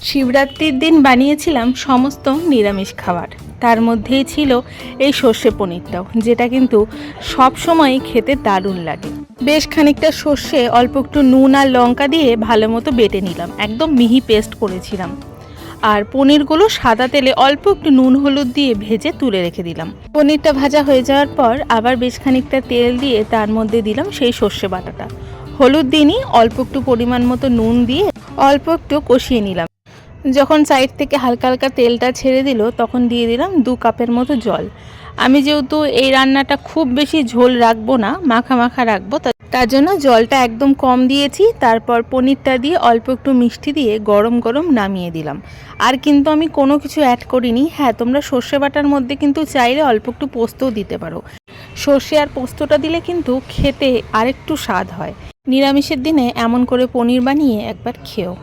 শিবরাত্রির দিন বানিয়েছিলাম সমস্ত নিরামিষ খাবার, তার মধ্যেই ছিল এই সর্ষে পনিরটাও, যেটা কিন্তু সব সময় খেতে দারুণ লাগে। বেশ খানিকটা সর্ষে অল্প একটু নুন আর লঙ্কা দিয়ে ভালো মতো বেটে নিলাম, একদম মিহি পেস্ট করেছিলাম। আর পনিরগুলো সাদা তেলে অল্প একটু নুন হলুদ দিয়ে ভেজে তুলে রেখে দিলাম। পনিরটা ভাজা হয়ে যাওয়ার পর আবার বেশ খানিকটা তেল দিয়ে তার মধ্যে দিলাম সেই সর্ষে বাটাটা। হলুদ দিইনি, অল্প একটু পরিমাণ মতো নুন দিয়ে অল্প একটু কষিয়ে নিলাম। যখন সাইড থেকে হালকা হালকা তেলটা ছেড়ে দিল তখন দিয়ে দিলাম 2 কাপের মতো জল। আমি যেহেতু এই রান্নাটা খুব বেশি ঝোল রাখবো না, মাখা মাখা রাখবো, তার জন্য জলটা একদম কম দিয়েছি। তারপর পনিরটা দিয়ে অল্প একটু মিষ্টি দিয়ে গরম গরম নামিয়ে দিলাম। আর কিন্তু আমি কোনো কিছু অ্যাড করিনি। হ্যাঁ, তোমরা সর্ষে বাটার মধ্যে কিন্তু চাইলে অল্প একটু পোস্তও দিতে পারো। সর্ষে আর পোস্তটা দিলে কিন্তু খেতে আরেকটু স্বাদ হয়। নিরামিষের দিনে এমন করে পনির বানিয়ে একবার খেও।